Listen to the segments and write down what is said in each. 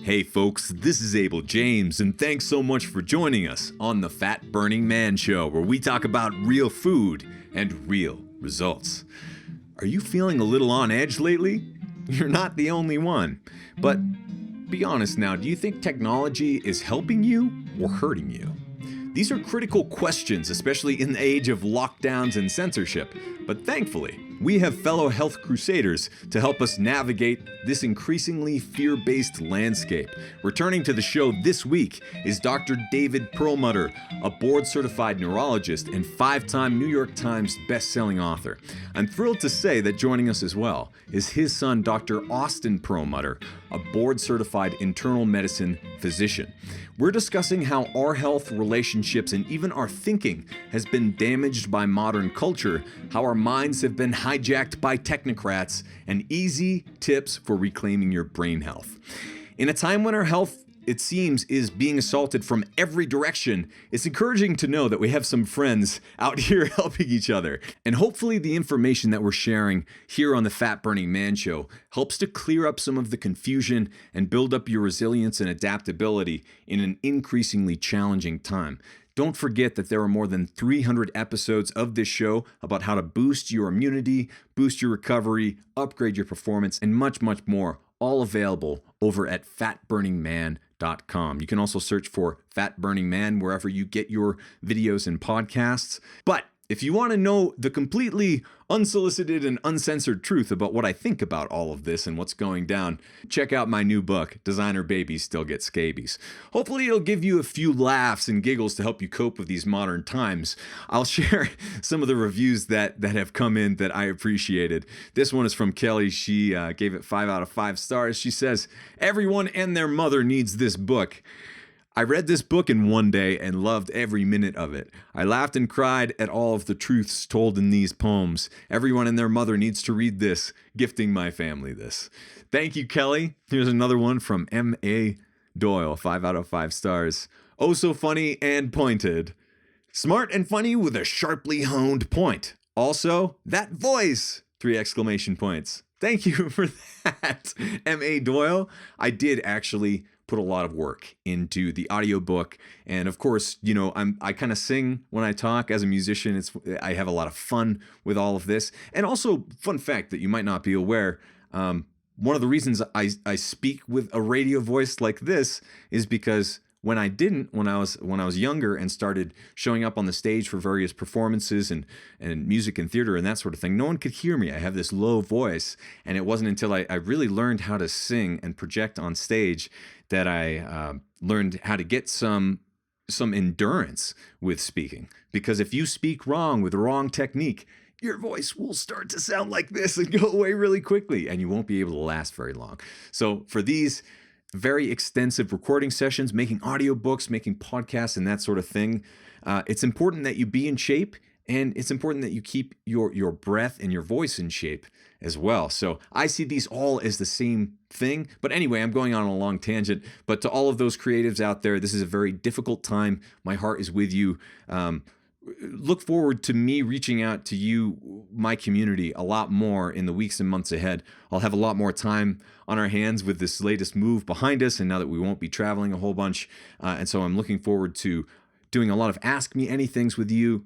Hey folks, this is Abel James, and thanks so much for joining us on the Fat Burning Man Show, where we talk about real food and real results. Are you feeling a little on edge lately? You're not the only one. But be honest now, do you think technology is helping you or hurting you? These are critical questions, especially in the age of lockdowns and censorship. But thankfully, we have fellow health crusaders to help us navigate this increasingly fear-based landscape. Returning to the show this week is Dr. David Perlmutter, a board-certified neurologist and 5-time New York Times best-selling author. I'm thrilled to say that joining us as well is his son, Dr. Austin Perlmutter, a board-certified internal medicine physician. We're discussing how our health, relationships, and even our thinking has been damaged by modern culture, how our minds have been hijacked by technocrats, and easy tips for reclaiming your brain health. In a time when our health, it seems, is being assaulted from every direction, it's encouraging to know that we have some friends out here helping each other. And hopefully the information that we're sharing here on the Fat Burning Man Show helps to clear up some of the confusion and build up your resilience and adaptability in an increasingly challenging time. Don't forget that there are more than 300 episodes of this show about how to boost your immunity, boost your recovery, upgrade your performance, and much, much more, all available over at fatburningman.com. You can also search for Fat Burning Man wherever you get your videos and podcasts. But if you want to know the completely unsolicited and uncensored truth about what I think about all of this and what's going down, check out my new book, Designer Babies Still Get Scabies. Hopefully it'll give you a few laughs and giggles to help you cope with these modern times. I'll share some of the reviews that have come in that I appreciated. This one is from Kelly. She gave it 5 out of 5 stars. She says, "Everyone and their mother needs this book. I read this book in one day and loved every minute of it. I laughed and cried at all of the truths told in these poems. Everyone and their mother needs to read this, gifting my family this." Thank you, Kelly. Here's another one from M.A. Doyle, 5 out of 5 stars. "Oh, so funny and pointed. Smart and funny with a sharply honed point. Also, that voice! 3 exclamation points. Thank you for that, M.A. Doyle. I did actually put a lot of work into the audiobook, and of course, you know, I kind of sing when I talk as a musician. I have a lot of fun with all of this. And also, fun fact that you might not be aware, one of the reasons I speak with a radio voice like this is because when I was younger and started showing up on the stage for various performances and music and theater and that sort of thing, no one could hear me. I have this low voice, and it wasn't until I really learned how to sing and project on stage that I learned how to get some endurance with speaking. Because if you speak wrong with the wrong technique, your voice will start to sound like this and go away really quickly, and you won't be able to last very long. So for these very extensive recording sessions, making audiobooks, making podcasts, and that sort of thing, it's important that you be in shape, and it's important that you keep your breath and your voice in shape as well. So I see these all as the same thing. But anyway, I'm going on a long tangent. But to all of those creatives out there, this is a very difficult time. My heart is with you. Look forward to me reaching out to you, my community, a lot more in the weeks and months ahead. I'll have a lot more time on our hands with this latest move behind us, and now that we won't be traveling a whole bunch. And so I'm looking forward to doing a lot of Ask Me Anythings with you,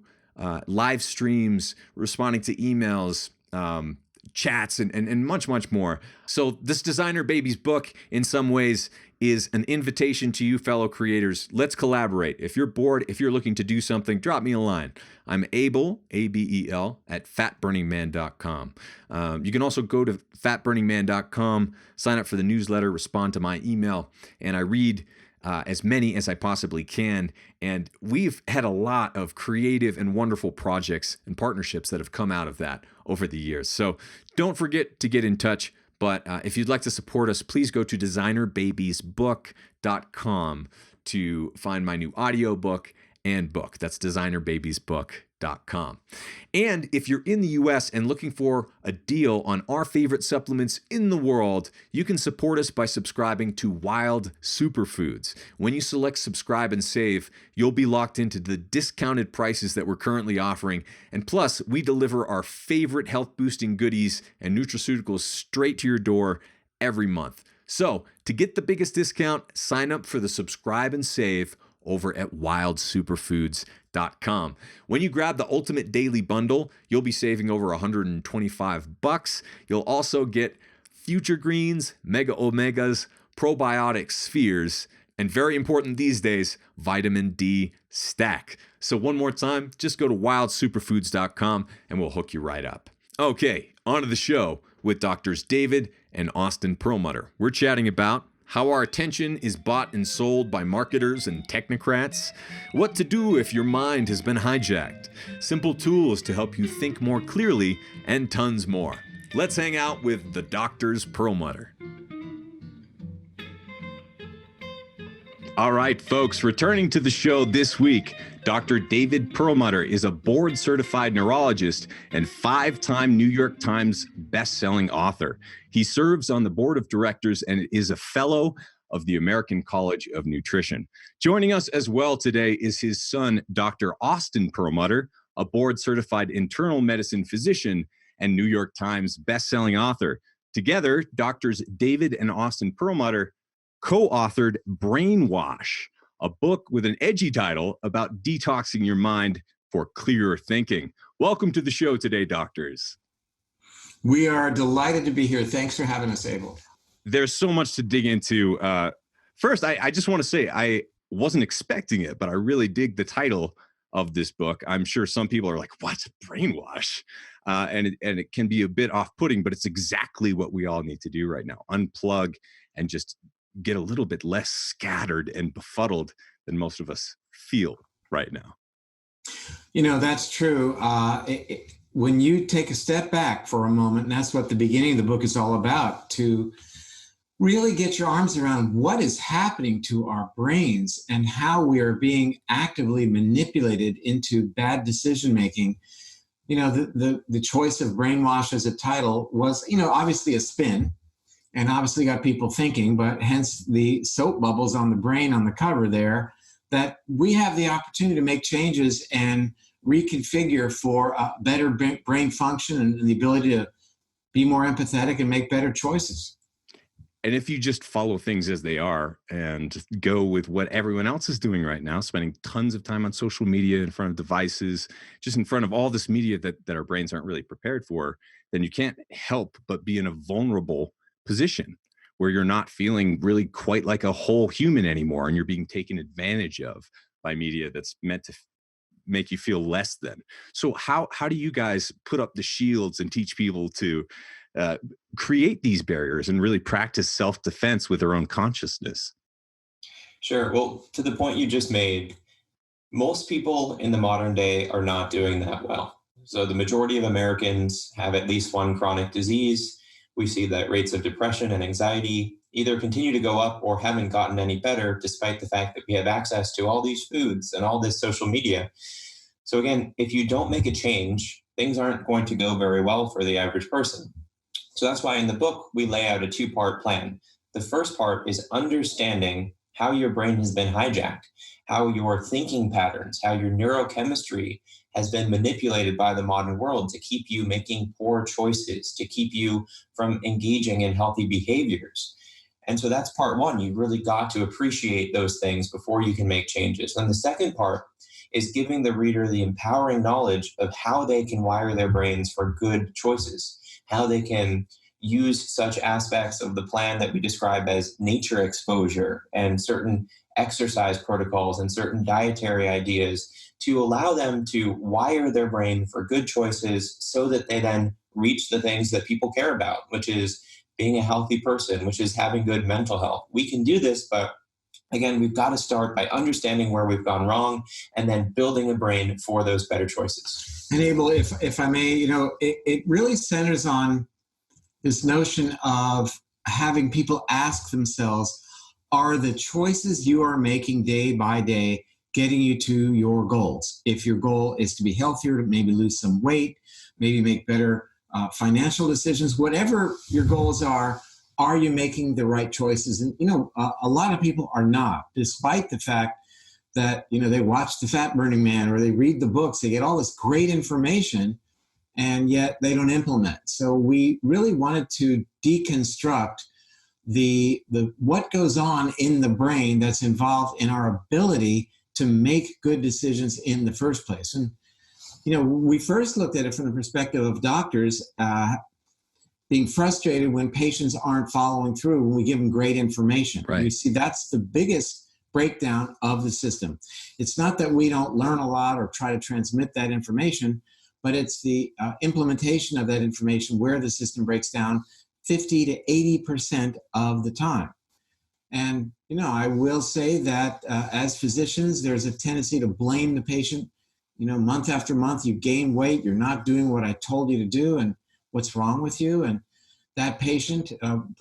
live streams, responding to emails, chats, and much, much more. So this Designer Babies book, in some ways, is an invitation to you fellow creators. Let's collaborate. If you're bored, if you're looking to do something, drop me a line. I'm Abel, A-B-E-L, at fatburningman.com. You can also go to fatburningman.com, sign up for the newsletter, respond to my email, and I read as many as I possibly can. And we've had a lot of creative and wonderful projects and partnerships that have come out of that over the years. So don't forget to get in touch. But if you'd like to support us, please go to designerbabiesbook.com to find my new audiobook and book. That's designerbabiesbook.com. And if you're in the US and looking for a deal on our favorite supplements in the world, you can support us by subscribing to Wild Superfoods. When you select subscribe and save, you'll be locked into the discounted prices that we're currently offering. And plus, we deliver our favorite health boosting goodies and nutraceuticals straight to your door every month. So, to get the biggest discount, sign up for the subscribe and save over at wildsuperfoods.com. When you grab the ultimate daily bundle, you'll be saving over $125. You'll also get Future Greens, Mega Omegas, Probiotic Spheres, and very important these days, Vitamin D Stack. So one more time, just go to wildsuperfoods.com and we'll hook you right up. Okay, on to the show with Doctors David and Austin Perlmutter. We're chatting about how our attention is bought and sold by marketers and technocrats, what to do if your mind has been hijacked, simple tools to help you think more clearly, and tons more. Let's hang out with the Doctors Perlmutter. All right, folks, returning to the show this week, Dr. David Perlmutter is a board-certified neurologist and 5-time New York Times best-selling author. He serves on the board of directors and is a fellow of the American College of Nutrition. Joining us as well today is his son, Dr. Austin Perlmutter, a board-certified internal medicine physician and New York Times best-selling author. Together, Doctors David and Austin Perlmutter co-authored Brainwash, a book with an edgy title about detoxing your mind for clearer thinking. Welcome to the show today, doctors. We are delighted to be here. Thanks for having us, Abel. There's so much to dig into. First, I just want to say I wasn't expecting it, but I really dig the title of this book. I'm sure some people are like, what? Brainwash? And it can be a bit off-putting, but it's exactly what we all need to do right now. Unplug and just get a little bit less scattered and befuddled than most of us feel right now. You know, that's true. When you take a step back for a moment, and that's what the beginning of the book is all about, to really get your arms around what is happening to our brains and how we are being actively manipulated into bad decision-making. You know, the choice of Brainwash as a title was, you know, obviously a spin, and obviously got people thinking, but hence the soap bubbles on the brain on the cover there, that we have the opportunity to make changes and reconfigure for better brain function and the ability to be more empathetic and make better choices. And if you just follow things as they are and just go with what everyone else is doing right now, spending tons of time on social media, in front of devices, just in front of all this media that our brains aren't really prepared for, then you can't help but be in a vulnerable position where you're not feeling really quite like a whole human anymore, and you're being taken advantage of by media that's meant to make you feel less than. So how do you guys put up the shields and teach people to create these barriers and really practice self-defense with their own consciousness? Sure. Well, to the point you just made, most people in the modern day are not doing that well. So the majority of Americans have at least one chronic disease. We see that rates of depression and anxiety either continue to go up or haven't gotten any better, despite the fact that we have access to all these foods and all this social media. So again, if you don't make a change, things aren't going to go very well for the average person. So that's why in the book, we lay out a 2-part plan. The first part is understanding how your brain has been hijacked, how your thinking patterns, how your neurochemistry has been manipulated by the modern world to keep you making poor choices, to keep you from engaging in healthy behaviors. And so that's part one. You really got to appreciate those things before you can make changes. And the second part is giving the reader the empowering knowledge of how they can wire their brains for good choices, how they can use such aspects of the plan that we describe as nature exposure and certain exercise protocols and certain dietary ideas to allow them to wire their brain for good choices so that they then reach the things that people care about, which is being a healthy person, which is having good mental health. We can do this, but again, we've got to start by understanding where we've gone wrong and then building a brain for those better choices. And Abel, if I may, you know, it really centers on this notion of having people ask themselves, are the choices you are making day by day getting you to your goals? If your goal is to be healthier, to maybe lose some weight, maybe make better financial decisions, whatever your goals are you making the right choices? And, you know, a lot of people are not, despite the fact that, you know, they watch The Fat Burning Man or they read the books, they get all this great information, and yet they don't implement. So we really wanted to deconstruct the what goes on in the brain that's involved in our ability to make good decisions in the first place. And we first looked at it from the perspective of doctors being frustrated when patients aren't following through when we give them great information. Right. You see, that's the biggest breakdown of the system. It's not that we don't learn a lot or try to transmit that information, but it's the implementation of that information where the system breaks down 50 to 80% of the time. And, I will say that as physicians, there's a tendency to blame the patient. Month after month, you gain weight, you're not doing what I told you to do, and what's wrong with you? And that patient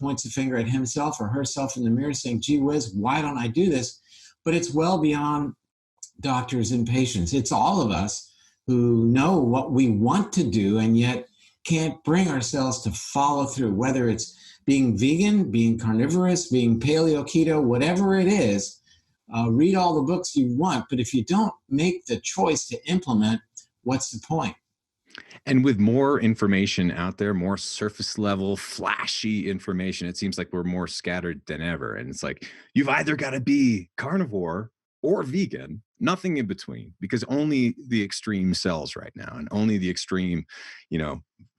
points a finger at himself or herself in the mirror saying, gee whiz, why don't I do this? But it's well beyond doctors and patients. It's all of us who know what we want to do and yet can't bring ourselves to follow through, whether it's being vegan, being carnivorous, being paleo, keto, whatever it is. Read all the books you want, but if you don't make the choice to implement, what's the point? And with more information out there, more surface level, flashy information, it seems like we're more scattered than ever. And it's like, you've either got to be carnivore or vegan, nothing in between, because only the extreme sells right now. And only the extreme,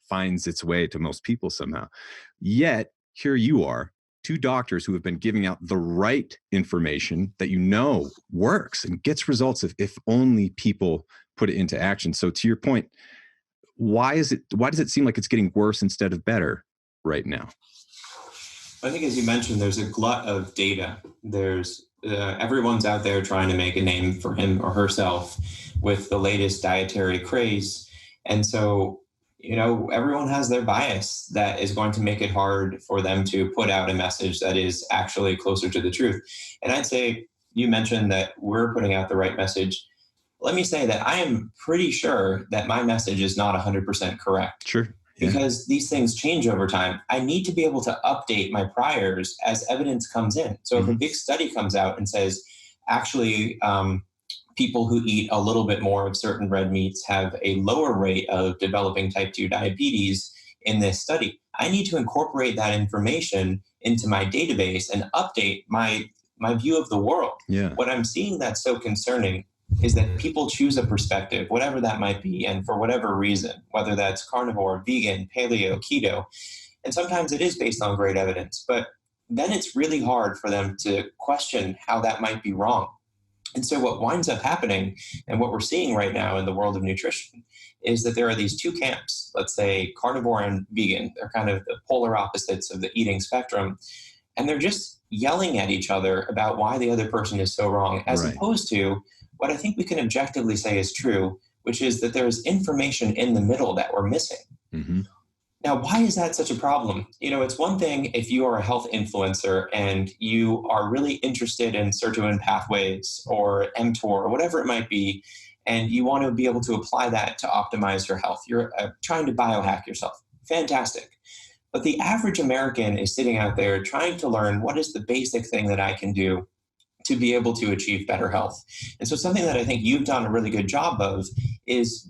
finds its way to most people somehow. Yet here you are, two doctors who have been giving out the right information that works and gets results if only people put it into action. So to your point, why does it seem like it's getting worse instead of better right now? I think, as you mentioned, there's a glut of data. There's everyone's out there trying to make a name for him or herself with the latest dietary craze. And so, everyone has their bias that is going to make it hard for them to put out a message that is actually closer to the truth. And I'd say, you mentioned that we're putting out the right message. Let me say that I am pretty sure that my message is not 100% correct. Sure. Yeah. Because these things change over time. I need to be able to update my priors as evidence comes in. So if a big study comes out and says, actually, people who eat a little bit more of certain red meats have a lower rate of developing type 2 diabetes in this study, I need to incorporate that information into my database and update my view of the world. Yeah. What I'm seeing that's so concerning is that people choose a perspective, whatever that might be, and for whatever reason, whether that's carnivore, vegan, paleo, keto, and sometimes it is based on great evidence, but then it's really hard for them to question how that might be wrong. And so what winds up happening, and what we're seeing right now in the world of nutrition, is that there are these two camps, let's say carnivore and vegan. They're kind of the polar opposites of the eating spectrum. And they're just yelling at each other about why the other person is so wrong, as opposed to what I think we can objectively say is true, which is that there's information in the middle that we're missing. Mm-hmm. Now, why is that such a problem? It's one thing if you are a health influencer and you are really interested in sirtuin pathways or mTOR or whatever it might be, and you want to be able to apply that to optimize your health. You're trying to biohack yourself. Fantastic. But the average American is sitting out there trying to learn what is the basic thing that I can do to be able to achieve better health. And so something that I think you've done a really good job of is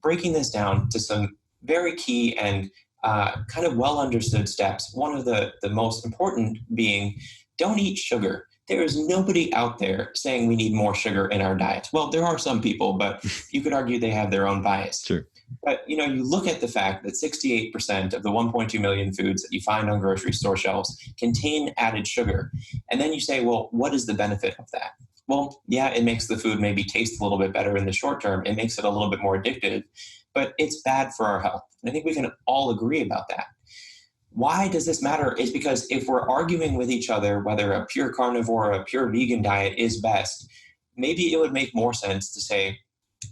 breaking this down to some very key and kind of well understood steps. One of the most important being, don't eat sugar. There is nobody out there saying we need more sugar in our diets. Well, there are some people, but you could argue they have their own bias. Sure. But you look at the fact that 68% of the 1.2 million foods that you find on grocery store shelves contain added sugar. And then you say, well, what is the benefit of that? Well, yeah, it makes the food maybe taste a little bit better in the short term. It makes it a little bit more addictive, but it's bad for our health. And I think we can all agree about that. Why does this matter? Is because if we're arguing with each other whether a pure carnivore or a pure vegan diet is best, maybe it would make more sense to say,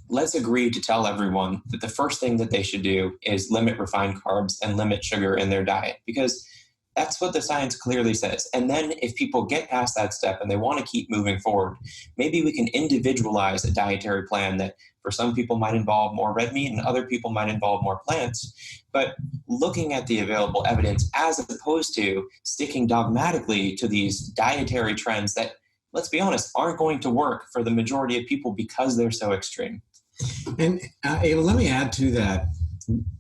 let's agree to tell everyone that the first thing that they should do is limit refined carbs and limit sugar in their diet, because that's what the science clearly says. And then if people get past that step and they want to keep moving forward, maybe we can individualize a dietary plan that for some people might involve more red meat and other people might involve more plants. But looking at the available evidence as opposed to sticking dogmatically to these dietary trends that, let's be honest, aren't going to work for the majority of people because they're so extreme. And Abel, let me add to that.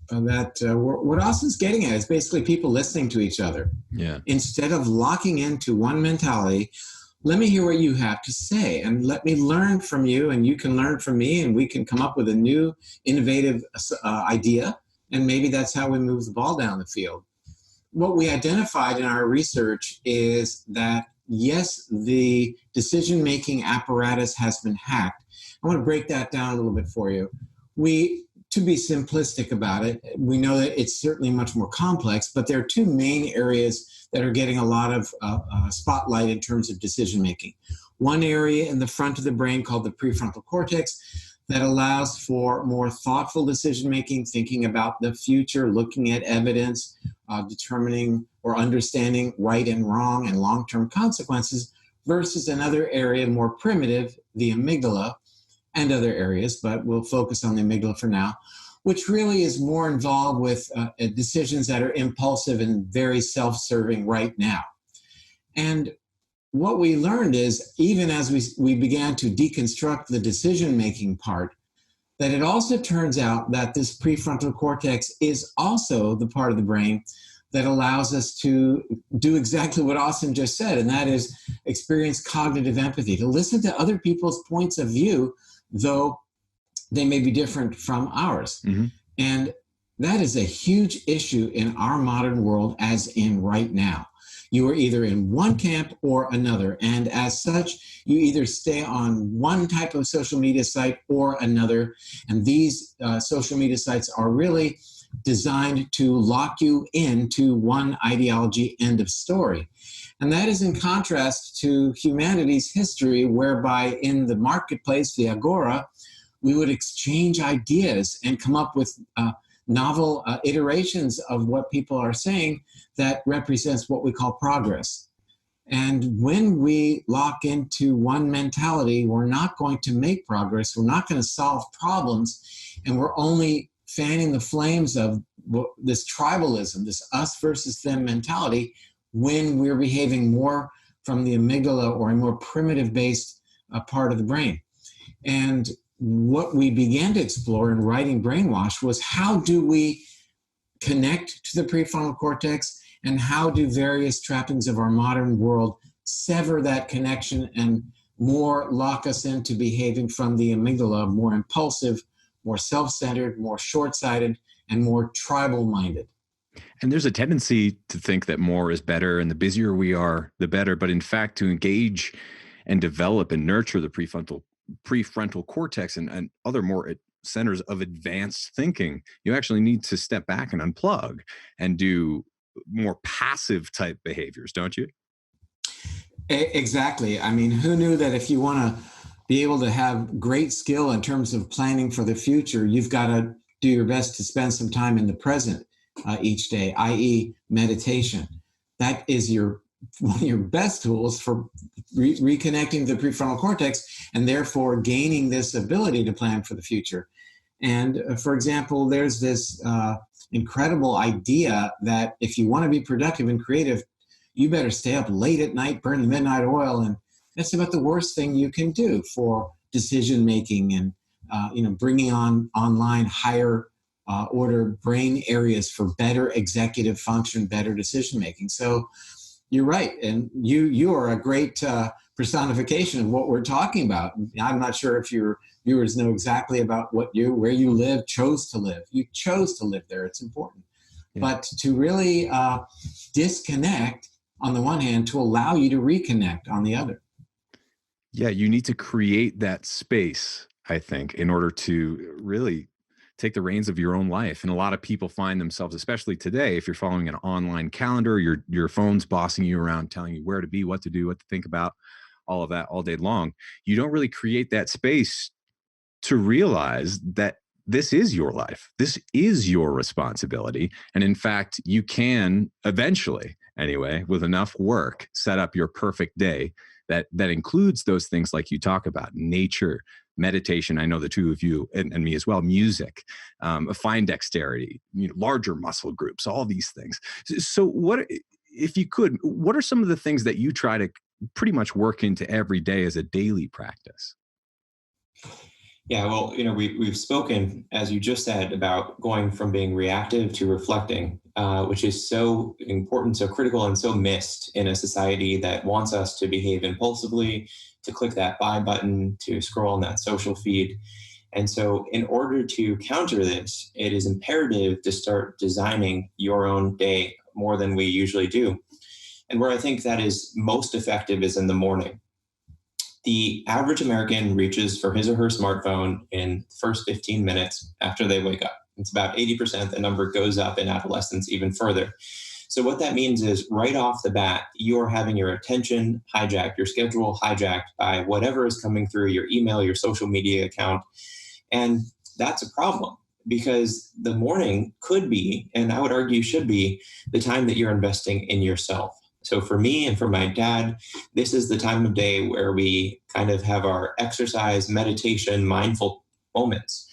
what Austin's getting at is basically people listening to each other. Yeah. Instead of locking into one mentality, let me hear what you have to say and let me learn from you, and you can learn from me, and we can come up with a new innovative idea. And maybe that's how we move the ball down the field. What we identified in our research is that, yes, the decision-making apparatus has been hacked. I want to break that down a little bit for you. To be simplistic about it, we know that it's certainly much more complex, but there are two main areas that are getting a lot of spotlight in terms of decision-making. One area in the front of the brain called the prefrontal cortex that allows for more thoughtful decision-making, thinking about the future, looking at evidence, determining or understanding right and wrong and long-term consequences, versus another area more primitive, the amygdala, and other areas, but we'll focus on the amygdala for now, which really is more involved with decisions that are impulsive and very self-serving right now. And what we learned is, even as we began to deconstruct the decision-making part, that it also turns out that this prefrontal cortex is also the part of the brain that allows us to do exactly what Austin just said, and that is experience cognitive empathy, to listen to other people's points of view, though they may be different from ours. Mm-hmm. And that is a huge issue in our modern world, as in right now. You are either in one camp or another. And as such, you either stay on one type of social media site or another. And these social media sites are really designed to lock you into one ideology, end of story. And that is in contrast to humanity's history, whereby in the marketplace, the agora, we would exchange ideas and come up with novel iterations of what people are saying that represents what we call progress. And when we lock into one mentality, we're not going to make progress, we're not going to solve problems, and we're only fanning the flames of this tribalism, this us versus them mentality, when we're behaving more from the amygdala or a more primitive-based part of the brain. And what we began to explore in writing Brainwash was, how do we connect to the prefrontal cortex, and how do various trappings of our modern world sever that connection and more lock us into behaving from the amygdala, more impulsive, more self-centered, more short-sighted, and more tribal-minded. And there's a tendency to think that more is better, and the busier we are, the better. But in fact, to engage and develop and nurture the prefrontal cortex and other more centers of advanced thinking, you actually need to step back and unplug and do more passive type behaviors, don't you? Exactly. I mean, who knew that if you want to be able to have great skill in terms of planning for the future, you've got to do your best to spend some time in the present each day, i.e. meditation. That is one of your best tools for reconnecting the prefrontal cortex, and therefore gaining this ability to plan for the future. And for example, there's this incredible idea that if you want to be productive and creative, you better stay up late at night, burn the midnight oil, and that's about the worst thing you can do for decision making and bringing online higher order brain areas for better executive function, better decision making. So you're right, and you are a great personification of what we're talking about. I'm not sure if your viewers know exactly about where you chose to live. You chose to live there. It's important. Yeah. But to really disconnect on the one hand, to allow you to reconnect on the other. Yeah, you need to create that space, I think, in order to really take the reins of your own life. And a lot of people find themselves, especially today, if you're following an online calendar, your phone's bossing you around, telling you where to be, what to do, what to think about, all of that all day long. You don't really create that space to realize that this is your life. This is your responsibility. And in fact, you can eventually, anyway, with enough work, set up your perfect day that includes those things like you talk about: nature, meditation. I know the two of you and me as well, music, fine dexterity, larger muscle groups, all these things. So what, if you could, what are some of the things that you try to pretty much work into every day as a daily practice? Yeah, well, we've spoken, as you just said, about going from being reactive to reflecting, which is so important, so critical, and so missed in a society that wants us to behave impulsively, to click that buy button, to scroll on that social feed. And so, in order to counter this, it is imperative to start designing your own day more than we usually do. And where I think that is most effective is in the morning. The average American reaches for his or her smartphone in the first 15 minutes after they wake up. It's about 80%. The number goes up in adolescence even further. So what that means is right off the bat, you're having your attention hijacked, your schedule hijacked by whatever is coming through your email, your social media account. And that's a problem because the morning could be, and I would argue should be, the time that you're investing in yourself. So for me and for my dad, this is the time of day where we kind of have our exercise, meditation, mindful moments.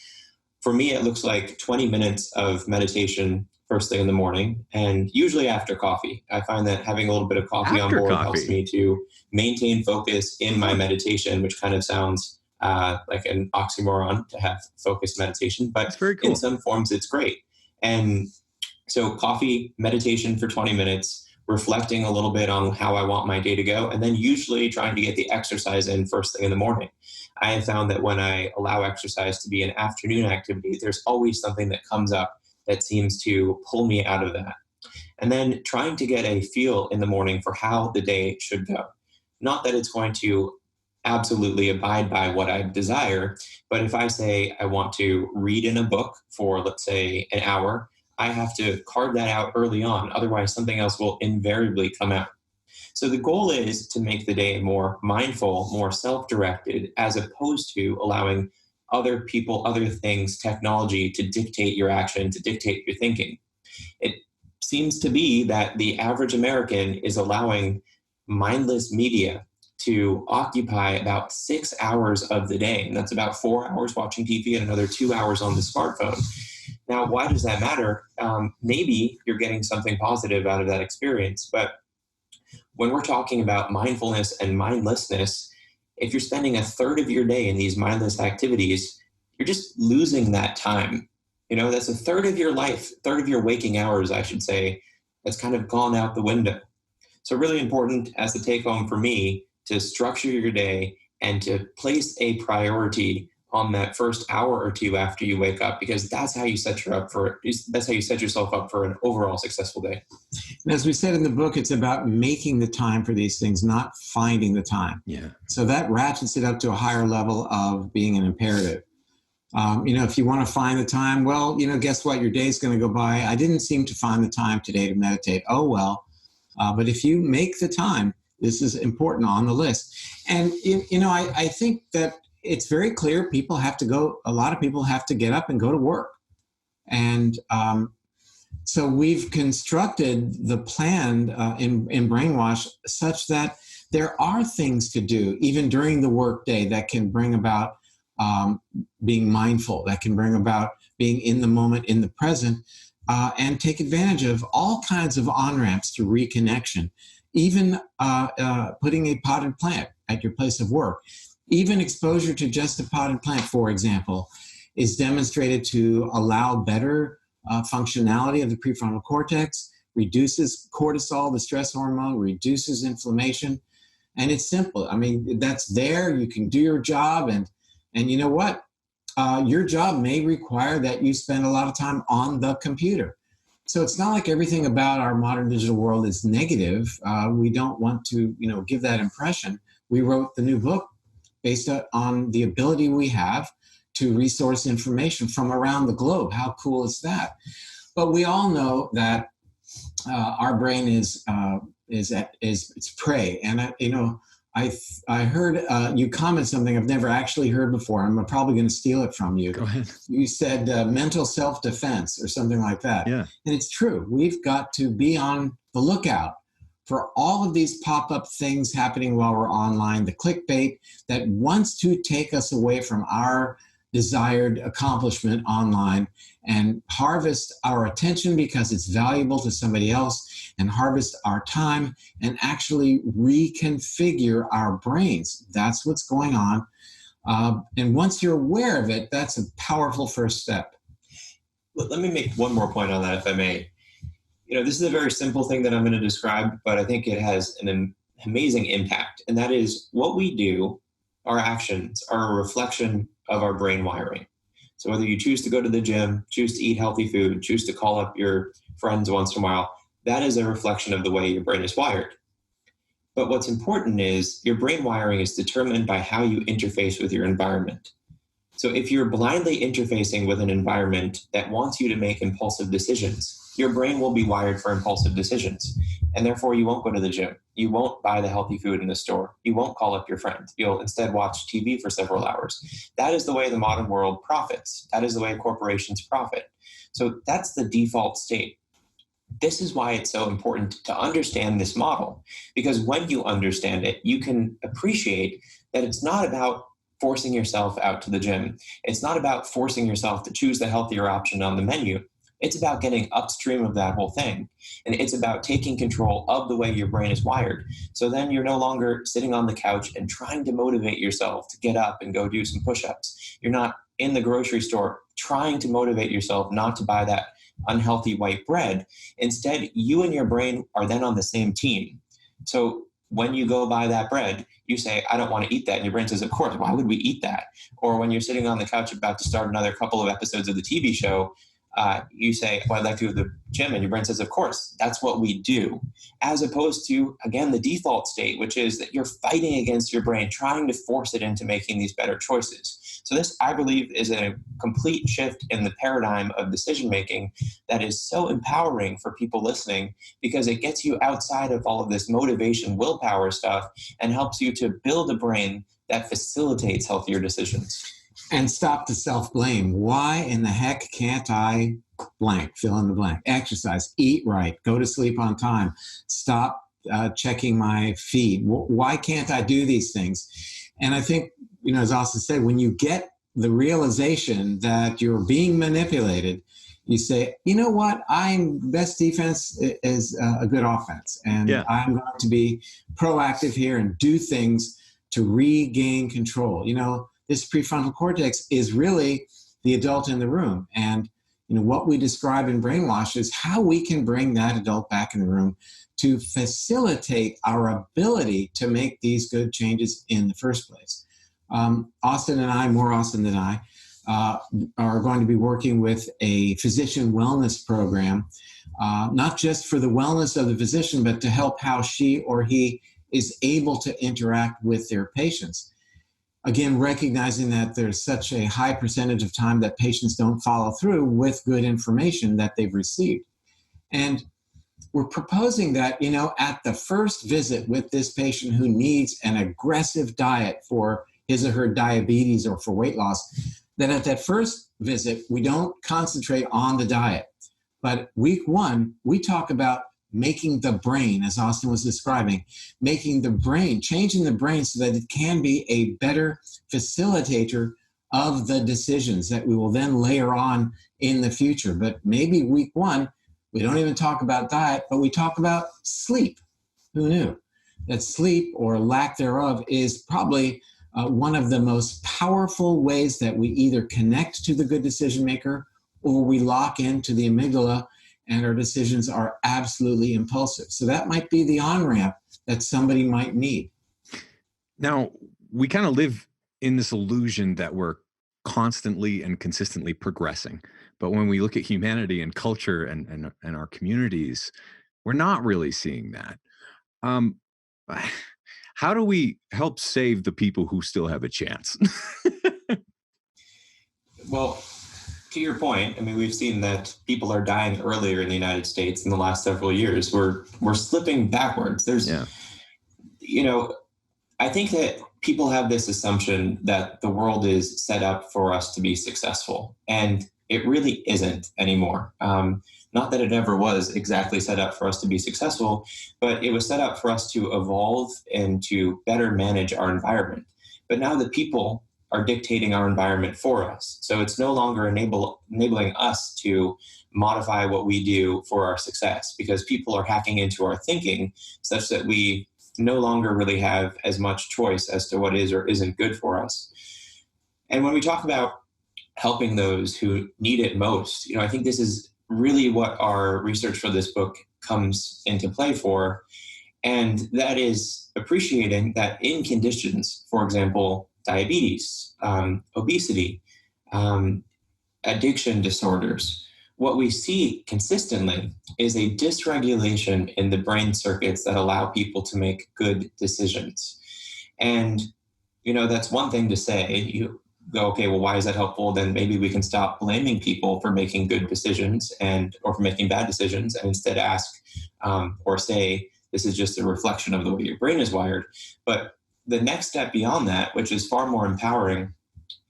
For me, it looks like 20 minutes of meditation first thing in the morning, and usually after coffee. I find that having a little bit of coffee on board helps me to maintain focus in my meditation, which kind of sounds like an oxymoron to have focused meditation, but very cool. In some forms it's great. And so coffee, meditation for 20 minutes, reflecting a little bit on how I want my day to go, and then usually trying to get the exercise in first thing in the morning. I have found that when I allow exercise to be an afternoon activity, there's always something that comes up that seems to pull me out of that. And then trying to get a feel in the morning for how the day should go. Not that it's going to absolutely abide by what I desire, but if I say I want to read in a book for, let's say, an hour, I have to carve that out early on. Otherwise, something else will invariably come out. So the goal is to make the day more mindful, more self-directed, as opposed to allowing other people, other things, technology to dictate your action, to dictate your thinking. It seems to be that the average American is allowing mindless media to occupy about 6 hours of the day. And that's about 4 hours watching TV and another 2 hours on the smartphone. Now, why does that matter? Maybe you're getting something positive out of that experience, but when we're talking about mindfulness and mindlessness, if you're spending a third of your day in these mindless activities, you're just losing that time. That's a third of your life, third of your waking hours, I should say, that's kind of gone out the window. So really important as the take home for me to structure your day and to place a priority on that first hour or two after you wake up, because that's how you set yourself up for an overall successful day. And as we said in the book, it's about making the time for these things, not finding the time. Yeah. So that ratchets it up to a higher level of being an imperative. If you want to find the time, well, guess what? Your day's going to go by. I didn't seem to find the time today to meditate. Oh, well. But if you make the time, this is important on the list. And, I think that it's very clear a lot of people have to get up and go to work. And so we've constructed the plan in Brainwash such that there are things to do, even during the workday, that can bring about being mindful, that can bring about being in the moment, in the present, and take advantage of all kinds of on-ramps to reconnection, even putting a potted plant at your place of work. Even exposure to just a potted plant, for example, is demonstrated to allow better functionality of the prefrontal cortex, reduces cortisol, the stress hormone, reduces inflammation. And it's simple. I mean, that's there. You can do your job. And you know what? Your job may require that you spend a lot of time on the computer. So it's not like everything about our modern digital world is negative. We don't want to, give that impression. We wrote the new book based on the ability we have to resource information from around the globe. How cool is that? But we all know that our brain is prey. And I heard you comment something I've never actually heard before. I'm probably going to steal it from you. Go ahead. You said mental self-defense or something like that. Yeah. And it's true. We've got to be on the lookout for all of these pop-up things happening while we're online, the clickbait that wants to take us away from our desired accomplishment online and harvest our attention because it's valuable to somebody else, and harvest our time and actually reconfigure our brains. That's what's going on And once you're aware of it, that's a powerful first step. Let me make one more point on that, if I may. This is a very simple thing that I'm going to describe, but I think it has an amazing impact. And that is what we do, our actions are a reflection of our brain wiring. So whether you choose to go to the gym, choose to eat healthy food, choose to call up your friends once in a while, that is a reflection of the way your brain is wired. But what's important is your brain wiring is determined by how you interface with your environment. So if you're blindly interfacing with an environment that wants you to make impulsive decisions, your brain will be wired for impulsive decisions. And therefore, you won't go to the gym. You won't buy the healthy food in the store. You won't call up your friend. You'll instead watch TV for several hours. That is the way the modern world profits. That is the way corporations profit. So that's the default state. This is why it's so important to understand this model, because when you understand it, you can appreciate that it's not about forcing yourself out to the gym. It's not about forcing yourself to choose the healthier option on the menu. It's about getting upstream of that whole thing. And it's about taking control of the way your brain is wired. So then you're no longer sitting on the couch and trying to motivate yourself to get up and go do some push-ups. You're not in the grocery store trying to motivate yourself not to buy that unhealthy white bread. Instead, you and your brain are then on the same team. So when you go buy that bread, you say, I don't want to eat that. And your brain says, of course, why would we eat that? Or when you're sitting on the couch about to start another couple of episodes of the TV show, you say, well, I'd like to go to the gym. And your brain says, of course, that's what we do. As opposed to, again, the default state, which is that you're fighting against your brain, trying to force it into making these better choices. So this, I believe, is a complete shift in the paradigm of decision-making that is so empowering for people listening, because it gets you outside of all of this motivation, willpower stuff, and helps you to build a brain that facilitates healthier decisions. And stop the self-blame. Why in the heck can't I blank, fill in the blank? Exercise, eat right, go to sleep on time, stop checking my feed. Why can't I do these things? And I think, as Austin said, when you get the realization that you're being manipulated, you say, you know what, best defense is a good offense. And I'm going to be proactive here and do things to regain control. This prefrontal cortex is really the adult in the room. And what we describe in Brainwash is how we can bring that adult back in the room to facilitate our ability to make these good changes in the first place. Austin and I, more Austin than I, are going to be working with a physician wellness program, not just for the wellness of the physician, but to help how she or he is able to interact with their patients. Again, recognizing that there's such a high percentage of time that patients don't follow through with good information that they've received. And we're proposing that, at the first visit with this patient who needs an aggressive diet for his or her diabetes or for weight loss, that at that first visit, we don't concentrate on the diet. But week one, we talk about making the brain, as Austin was describing, changing the brain so that it can be a better facilitator of the decisions that we will then layer on in the future. But maybe week one, we don't even talk about diet, but we talk about sleep. Who knew that sleep or lack thereof is probably one of the most powerful ways that we either connect to the good decision maker or we lock into the amygdala and our decisions are absolutely impulsive. So that might be the on-ramp that somebody might need. Now, we kind of live in this illusion that we're constantly and consistently progressing. But when we look at humanity and culture and our communities, we're not really seeing that. How do we help save the people who still have a chance? Well, to your point, we've seen that people are dying earlier in the United States in the last several years. We're slipping backwards. I think that people have this assumption that the world is set up for us to be successful, and it really isn't anymore. Not that it ever was exactly set up for us to be successful, but it was set up for us to evolve and to better manage our environment. But now the people are dictating our environment for us. So it's no longer enabling us to modify what we do for our success, because people are hacking into our thinking such that we no longer really have as much choice as to what is or isn't good for us. And when we talk about helping those who need it most, I think this is really what our research for this book comes into play for. And that is appreciating that in conditions, for example, diabetes, obesity, addiction disorders, what we see consistently is a dysregulation in the brain circuits that allow people to make good decisions. And, that's one thing to say. You go, okay, well, why is that helpful? Then maybe we can stop blaming people for making good decisions or for making bad decisions, and instead ask or say, this is just a reflection of the way your brain is wired. But the next step beyond that, which is far more empowering,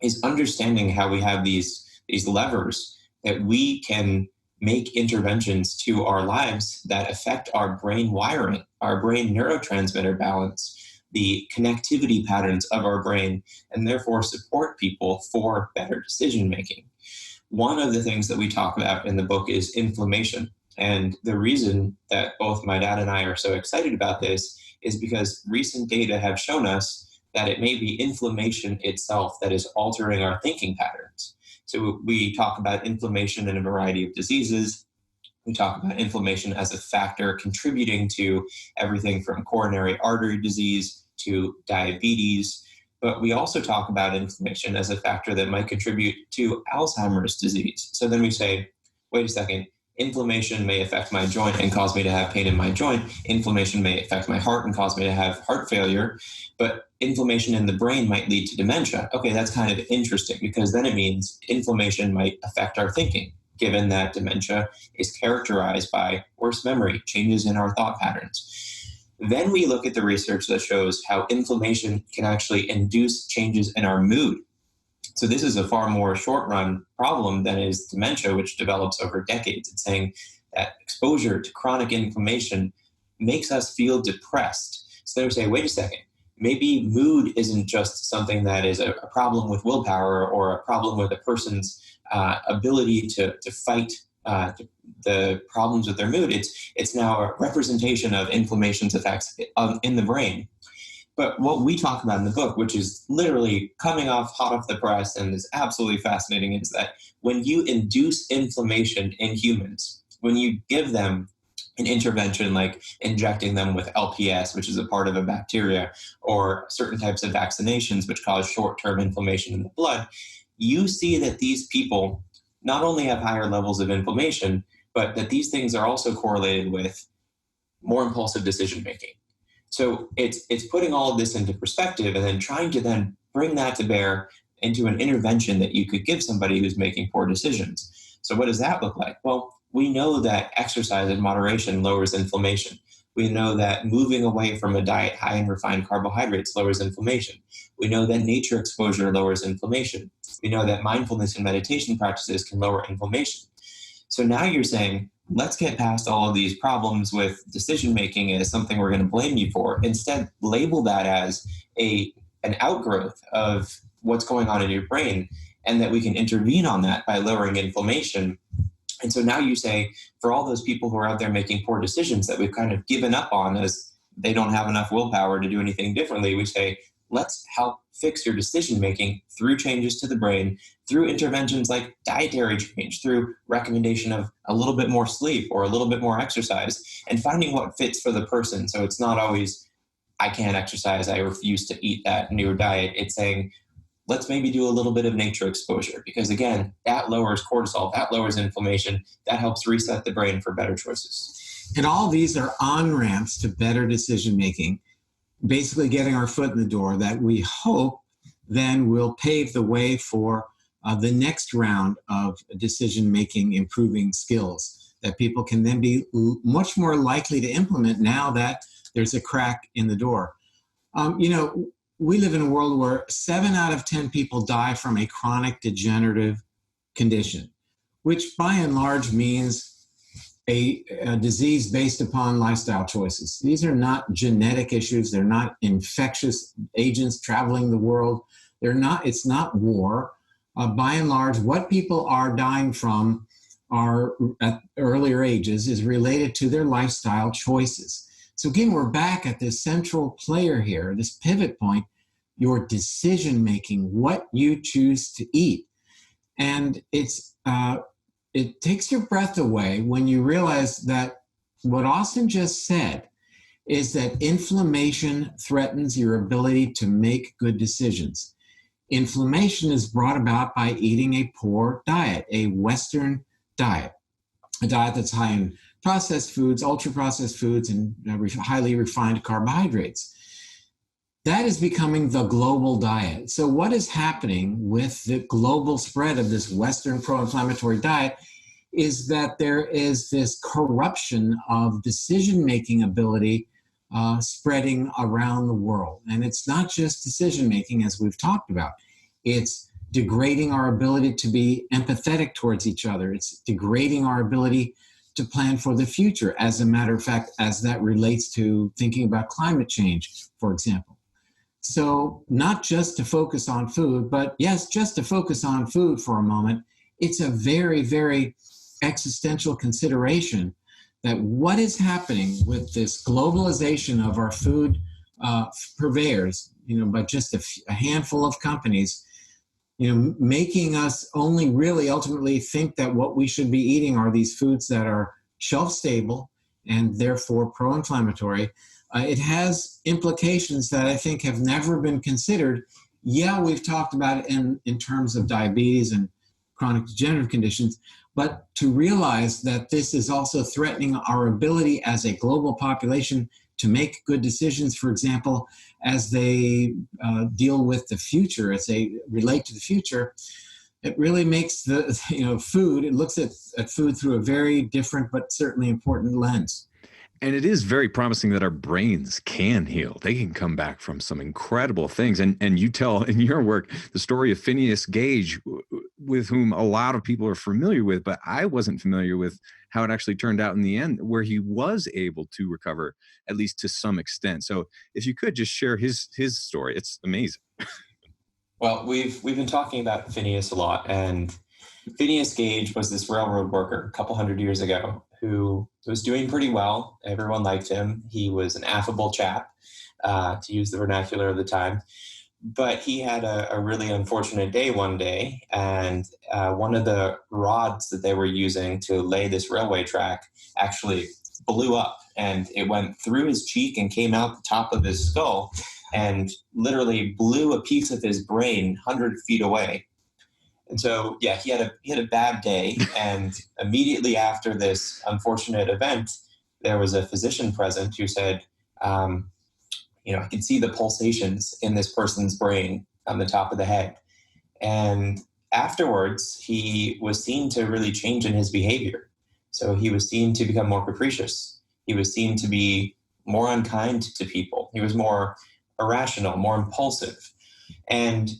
is understanding how we have these levers that we can make interventions to our lives that affect our brain wiring, our brain neurotransmitter balance, the connectivity patterns of our brain, and therefore support people for better decision making. One of the things that we talk about in the book is inflammation. And the reason that both my dad and I are so excited about this is because recent data have shown us that it may be inflammation itself that is altering our thinking patterns. So we talk about inflammation in a variety of diseases. We talk about inflammation as a factor contributing to everything from coronary artery disease to diabetes. But we also talk about inflammation as a factor that might contribute to Alzheimer's disease. So then we say, wait a second, inflammation may affect my joint and cause me to have pain in my joint. Inflammation may affect my heart and cause me to have heart failure. But inflammation in the brain might lead to dementia. Okay, that's kind of interesting, because then it means inflammation might affect our thinking, given that dementia is characterized by worse memory, changes in our thought patterns. Then we look at the research that shows how inflammation can actually induce changes in our mood. So this is a far more short-run problem than is dementia, which develops over decades. It's saying that exposure to chronic inflammation makes us feel depressed. So they would say, wait a second, maybe mood isn't just something that is a problem with willpower or a problem with a person's ability to fight the problems with their mood. It's now a representation of inflammation's effects in the brain. But what we talk about in the book, which is literally coming hot off the press and is absolutely fascinating, is that when you induce inflammation in humans, when you give them an intervention like injecting them with LPS, which is a part of a bacteria, or certain types of vaccinations which cause short-term inflammation in the blood, you see that these people not only have higher levels of inflammation, but that these things are also correlated with more impulsive decision-making. So it's putting all of this into perspective and then trying to then bring that to bear into an intervention that you could give somebody who's making poor decisions. So what does that look like? Well, we know that exercise in moderation lowers inflammation. We know that moving away from a diet high in refined carbohydrates lowers inflammation. We know that nature exposure lowers inflammation. We know that mindfulness and meditation practices can lower inflammation. So now you're saying, let's get past all of these problems with decision-making as something we're going to blame you for. Instead, label that as an outgrowth of what's going on in your brain, and that we can intervene on that by lowering inflammation. And so now you say, for all those people who are out there making poor decisions that we've kind of given up on as they don't have enough willpower to do anything differently, we say, let's help fix your decision-making through changes to the brain, through interventions like dietary change, through recommendation of a little bit more sleep or a little bit more exercise, and finding what fits for the person. So it's not always, I can't exercise, I refuse to eat that new diet. It's saying, let's maybe do a little bit of nature exposure, because again, that lowers cortisol, that lowers inflammation, that helps reset the brain for better choices. And all these are on-ramps to better decision-making, basically getting our foot in the door that we hope then will pave the way for the next round of decision-making improving skills that people can then be much more likely to implement now that there's a crack in the door. We live in a world where 7 out of 10 people die from a chronic degenerative condition, which by and large means a disease based upon lifestyle choices. These are not genetic issues. They're not infectious agents traveling the world. It's not war. By and large, what people are dying from are at earlier ages is related to their lifestyle choices. So again, we're back at this central player here, this pivot point your decision making, what you choose to eat. And it takes your breath away when you realize that what Austin just said is that inflammation threatens your ability to make good decisions. Inflammation is brought about by eating a poor diet, a Western diet, a diet that's high in processed foods, ultra-processed foods, and highly refined carbohydrates. That is becoming the global diet. So what is happening with the global spread of this Western pro-inflammatory diet is that there is this corruption of decision-making ability spreading around the world. And it's not just decision-making, as we've talked about. It's degrading our ability to be empathetic towards each other. It's degrading our ability to plan for the future, as a matter of fact, as that relates to thinking about climate change, for example. So not just to focus on food, but yes, just to focus on food for a moment, it's a very, very existential consideration that what is happening with this globalization of our food purveyors, by just a handful of companies, making us only really ultimately think that what we should be eating are these foods that are shelf stable and therefore pro-inflammatory. It has implications that I think have never been considered. Yeah, we've talked about it in terms of diabetes and chronic degenerative conditions, but to realize that this is also threatening our ability as a global population to make good decisions, for example, as they deal with the future, as they relate to the future, it really makes the food, it looks at food through a very different but certainly important lens. And it is very promising that our brains can heal. They can come back from some incredible things. And you tell in your work the story of Phineas Gage, with whom a lot of people are familiar with, but I wasn't familiar with how it actually turned out in the end, where he was able to recover, at least to some extent. So if you could just share his story, it's amazing. Well, we've been talking about Phineas a lot, and Phineas Gage was this railroad worker a couple hundred years ago who was doing pretty well. Everyone liked him. He was an affable chap, to use the vernacular of the time. But he had a really unfortunate day one day, and one of the rods that they were using to lay this railway track actually blew up, and it went through his cheek and came out the top of his skull and literally blew a piece of his brain 100 feet away. And so, yeah, he had a bad day. And immediately after this unfortunate event, there was a physician present who said, I can see the pulsations in this person's brain on the top of the head. And afterwards, he was seen to really change in his behavior. So he was seen to become more capricious. He was seen to be more unkind to people. He was more irrational, more impulsive. And,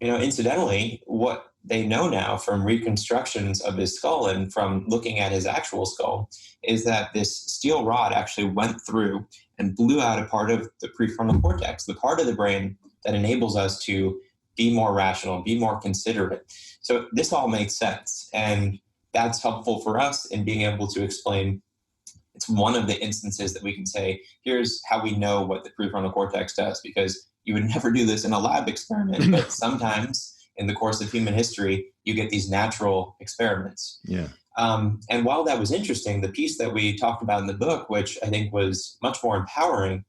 incidentally, what they know now from reconstructions of his skull and from looking at his actual skull is that this steel rod actually went through and blew out a part of the prefrontal cortex, the part of the brain that enables us to be more rational, be more considerate. So this all makes sense. And that's helpful for us in being able to explain. It's one of the instances that we can say, here's how we know what the prefrontal cortex does, because you would never do this in a lab experiment, but sometimes in the course of human history, you get these natural experiments. Yeah. And while that was interesting, the piece that we talked about in the book, which I think was much more empowering,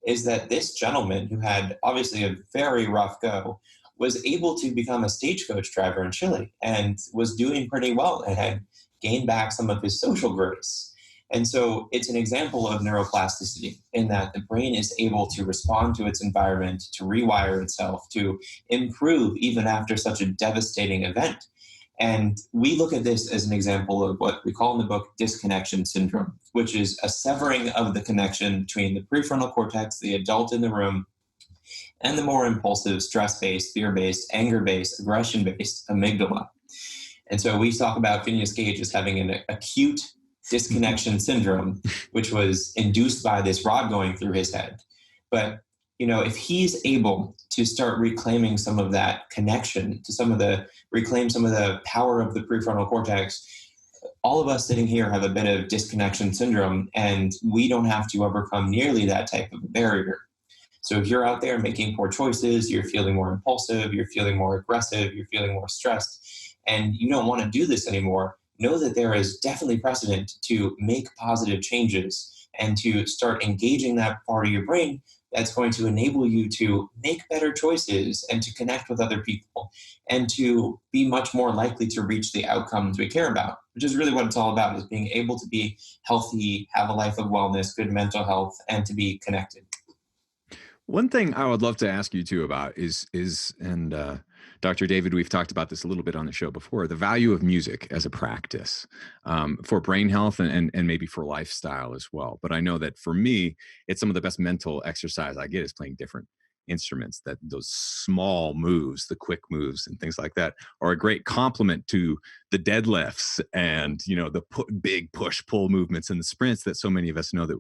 is that this gentleman, who had obviously a very rough go, was able to become a stagecoach driver in Chile and was doing pretty well and had gained back some of his social grace. And so it's an example of neuroplasticity in that the brain is able to respond to its environment, to rewire itself, to improve even after such a devastating event. And we look at this as an example of what we call in the book disconnection syndrome, which is a severing of the connection between the prefrontal cortex, the adult in the room, and the more impulsive, stress-based, fear-based, anger-based, aggression-based amygdala. And so we talk about Phineas Gage as having an acute disconnection syndrome, which was induced by this rod going through his head. But, if he's able to start reclaiming some of that connection, reclaim some of the power of the prefrontal cortex, all of us sitting here have a bit of disconnection syndrome, and we don't have to overcome nearly that type of a barrier. So if you're out there making poor choices, you're feeling more impulsive, you're feeling more aggressive, you're feeling more stressed, and you don't want to do this anymore, know that there is definitely precedent to make positive changes and to start engaging that part of your brain that's going to enable you to make better choices and to connect with other people and to be much more likely to reach the outcomes we care about, which is really what it's all about, is being able to be healthy, have a life of wellness, good mental health, and to be connected. One thing I would love to ask you too about is Dr. David, we've talked about this a little bit on the show before, the value of music as a practice for brain health and maybe for lifestyle as well. But I know that for me, it's some of the best mental exercise I get is playing different instruments. That those small moves, the quick moves and things like that are a great complement to the deadlifts and, the big push pull movements and the sprints that so many of us know that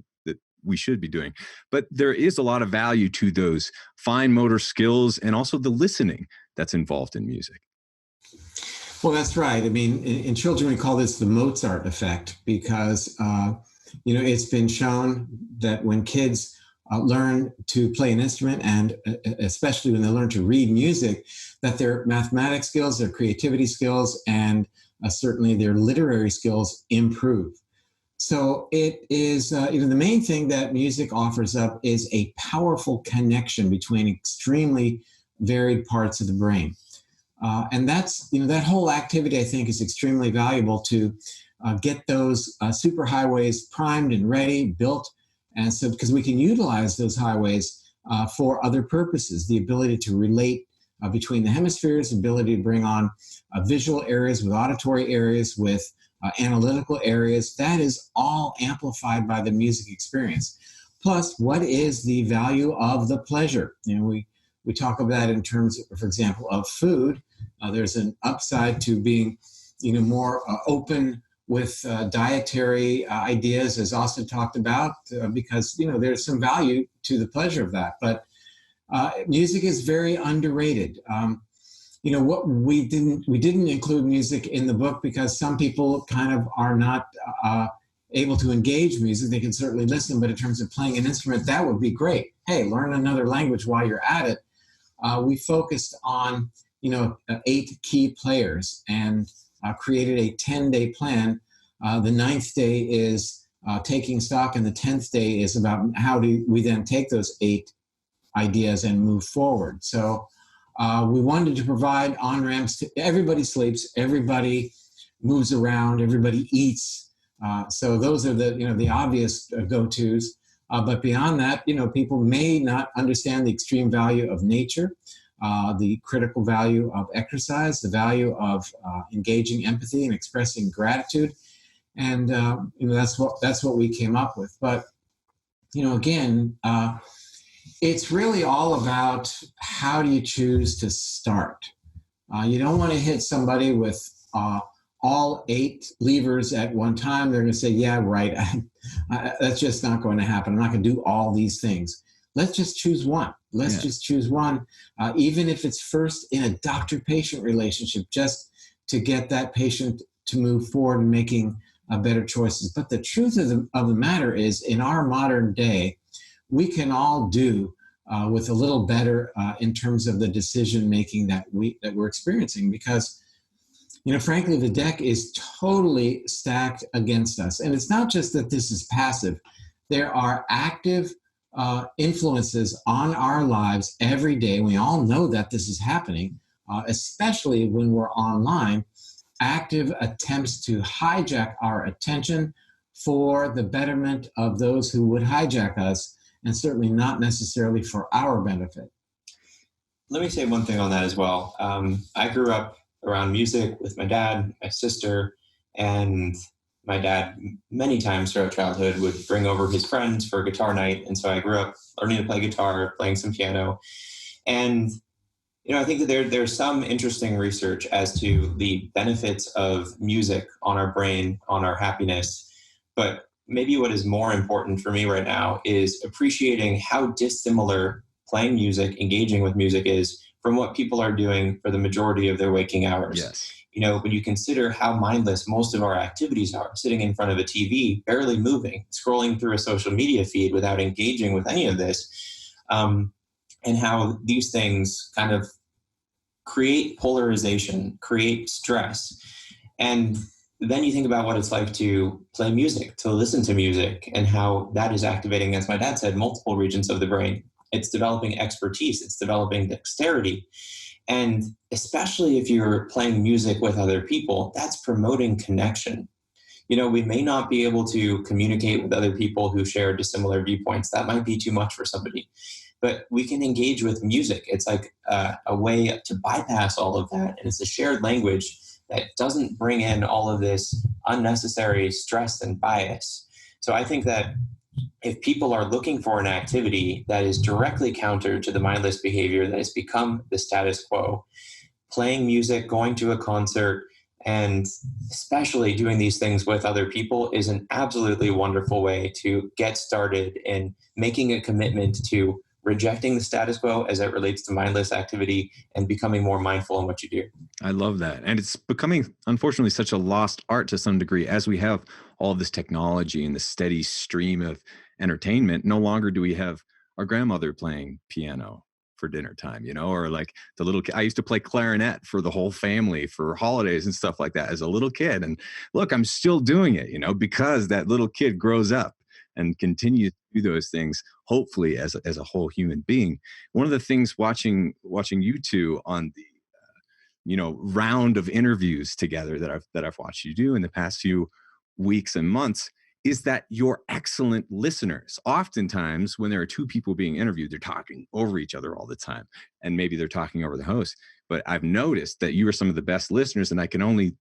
we should be doing. But there is a lot of value to those fine motor skills and also the listening that's involved in music. Well, that's right. I mean, in children, we call this the Mozart effect because, it's been shown that when kids learn to play an instrument, and especially when they learn to read music, that their mathematics skills, their creativity skills, and certainly their literary skills improve. So it is, the main thing that music offers up is a powerful connection between extremely varied parts of the brain. And that's, that whole activity, I think, is extremely valuable to get those superhighways primed and ready, built. And so, because we can utilize those highways for other purposes, the ability to relate between the hemispheres, the ability to bring on visual areas with auditory areas, with analytical areas, that is all amplified by the music experience. Plus, what is the value of the pleasure? We talk about that in terms, for example, of food. There's an upside to being, more open with dietary ideas, as Austin talked about, because there's some value to the pleasure of that. But music is very underrated. What we didn't include music in the book because some people kind of are not able to engage music. They can certainly listen, but in terms of playing an instrument, that would be great. Hey, learn another language while you're at it. We focused on 8 key players and created a 10-day plan. The 9th day is taking stock, and the 10th day is about how do we then take those 8 ideas and move forward. So we wanted to provide on-ramps to everybody. Sleeps, everybody moves around, everybody eats. So those are the obvious go-tos. But beyond that, people may not understand the extreme value of nature, the critical value of exercise, the value of engaging empathy and expressing gratitude. And that's what we came up with. But again, it's really all about how do you choose to start. You don't want to hit somebody with all 8 levers at one time. They're going to say, yeah, right. That's just not going to happen. I'm not going to do all these things. Let's just choose one. Let's just choose one, even if it's first in a doctor-patient relationship, just to get that patient to move forward and making better choices. But the truth of the matter is, in our modern day, we can all do with a little better in terms of the decision-making that we're experiencing, because frankly, the deck is totally stacked against us. And it's not just that this is passive. There are active influences on our lives every day. We all know that this is happening, especially when we're online. Active attempts to hijack our attention for the betterment of those who would hijack us, and certainly not necessarily for our benefit. Let me say one thing on that as well. I grew up around music with my dad, my sister, and my dad many times throughout childhood would bring over his friends for guitar night. And so I grew up learning to play guitar, playing some piano. And, I think that there's some interesting research as to the benefits of music on our brain, on our happiness. But maybe what is more important for me right now is appreciating how dissimilar playing music, engaging with music is from what people are doing for the majority of their waking hours. Yes. When you consider how mindless most of our activities are, sitting in front of a TV, barely moving, scrolling through a social media feed without engaging with any of this, and how these things kind of create polarization, create stress. And then you think about what it's like to play music, to listen to music, and how that is activating, as my dad said, multiple regions of the brain. It's developing expertise, it's developing dexterity. And especially if you're playing music with other people, that's promoting connection. We may not be able to communicate with other people who share dissimilar viewpoints. That might be too much for somebody. But we can engage with music. It's like a way to bypass all of that. And it's a shared language that doesn't bring in all of this unnecessary stress and bias. So I think that if people are looking for an activity that is directly counter to the mindless behavior that has become the status quo, playing music, going to a concert, and especially doing these things with other people is an absolutely wonderful way to get started in making a commitment to rejecting the status quo as it relates to mindless activity and becoming more mindful in what you do. I love that. And it's becoming, unfortunately, such a lost art to some degree as we have all of this technology and the steady stream of entertainment. No longer do we have our grandmother playing piano for dinner time, or like the little kid. I used to play clarinet for the whole family for holidays and stuff like that as a little kid. And look, I'm still doing it, because that little kid grows up and continues to do those things, hopefully as a whole human being. One of the things watching you two on the round of interviews together that I've watched you do in the past few weeks and months is that you're excellent listeners. Oftentimes when there are two people being interviewed, they're talking over each other all the time, and maybe they're talking over the host. But I've noticed that you are some of the best listeners, and I can only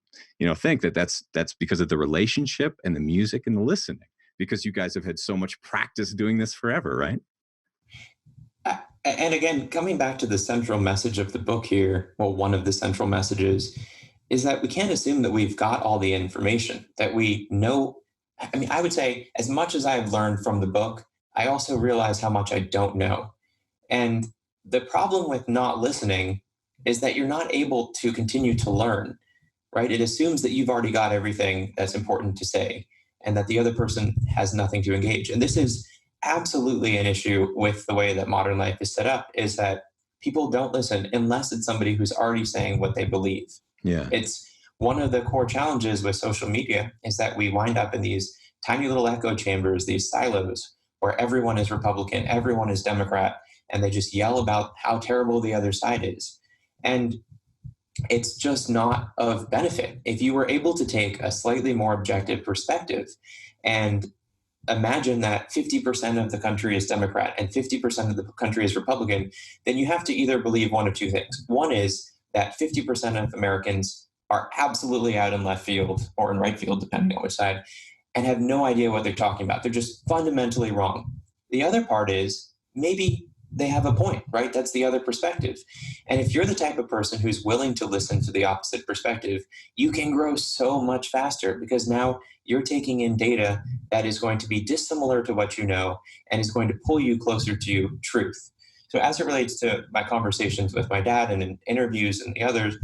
think that that's because of the relationship and the music and the listening, because you guys have had so much practice doing this forever, right? And again, coming back to the central message of the book here, well, one of the central messages is that we can't assume that we've got all the information, that we know. I mean, I would say as much as I've learned from the book, I also realize how much I don't know. And the problem with not listening is that you're not able to continue to learn, right? It assumes that you've already got everything that's important to say and that the other person has nothing to engage. And this is absolutely an issue with the way that modern life is set up, is that people don't listen unless it's somebody who's already saying what they believe. Yeah. It's one of the core challenges with social media is that we wind up in these tiny little echo chambers, these silos where everyone is Republican, everyone is Democrat, and they just yell about how terrible the other side is. And it's just not of benefit. If you were able to take a slightly more objective perspective and imagine that 50% of the country is Democrat and 50% of the country is Republican, then you have to either believe one of two things. One is that 50% of Americans are absolutely out in left field or in right field, depending on which side, and have no idea what they're talking about. They're just fundamentally wrong. The other part is maybe they have a point, right? That's the other perspective. And if you're the type of person who's willing to listen to the opposite perspective, you can grow so much faster because now you're taking in data that is going to be dissimilar to what you know and is going to pull you closer to truth. So as it relates to my conversations with my dad and in interviews and the others,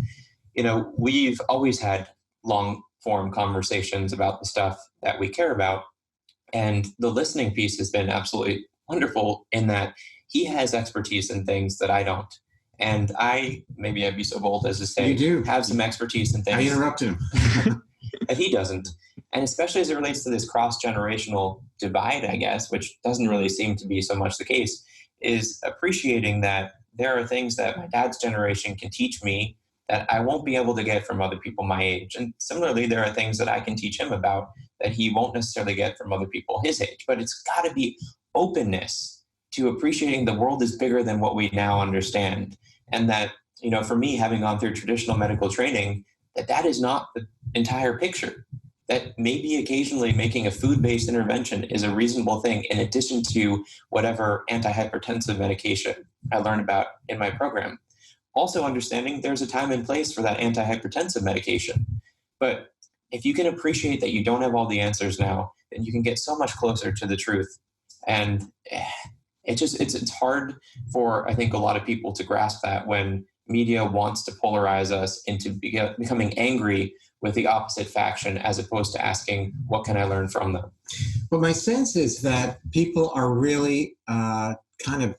we've always had long form conversations about the stuff that we care about. And the listening piece has been absolutely wonderful in that he has expertise in things that I don't. And maybe I'd be so bold as to say, you do have some expertise in things. I interrupt him. that he doesn't. And especially as it relates to this cross-generational divide, I guess, which doesn't really seem to be so much the case, is appreciating that there are things that my dad's generation can teach me that I won't be able to get from other people my age. And similarly, there are things that I can teach him about that he won't necessarily get from other people his age. But it's got to be openness to appreciating the world is bigger than what we now understand. And that, for me, having gone through traditional medical training, that is not the entire picture. That maybe occasionally making a food-based intervention is a reasonable thing in addition to whatever antihypertensive medication I learned about in my program. Also understanding there's a time and place for that antihypertensive medication. But if you can appreciate that you don't have all the answers now, then you can get so much closer to the truth. And it's hard for, I think, a lot of people to grasp that when media wants to polarize us into becoming angry with the opposite faction as opposed to asking, what can I learn from them? Well, my sense is that people are really kind of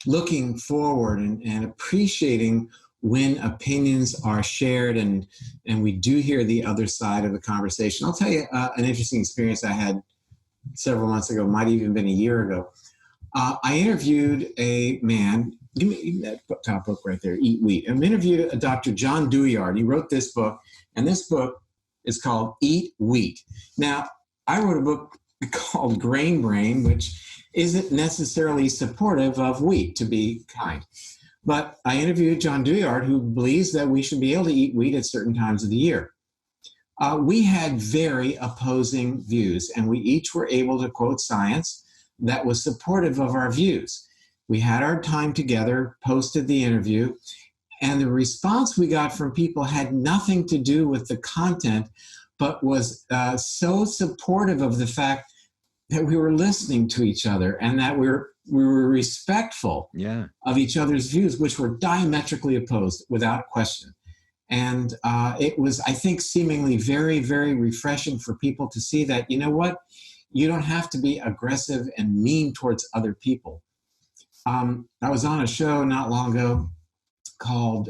looking forward and appreciating when opinions are shared and we do hear the other side of the conversation. I'll tell you an interesting experience I had several months ago, might have even been a year ago. I interviewed a man, give me that top book right there, Eat Wheat. I interviewed a Dr. John Douillard. He wrote this book, and this book is called Eat Wheat. Now, I wrote a book called Grain Brain, which isn't necessarily supportive of wheat, to be kind. But I interviewed John Douillard, who believes that we should be able to eat wheat at certain times of the year. We had very opposing views, and we each were able to quote science that was supportive of our views. We had our time together, posted the interview, and the response we got from people had nothing to do with the content, but was so supportive of the fact that we were listening to each other and that we were respectful of each other's views, which were diametrically opposed without question. And it was, I think, seemingly very, very refreshing for people to see that, you know what, you don't have to be aggressive and mean towards other people. I was on a show not long ago called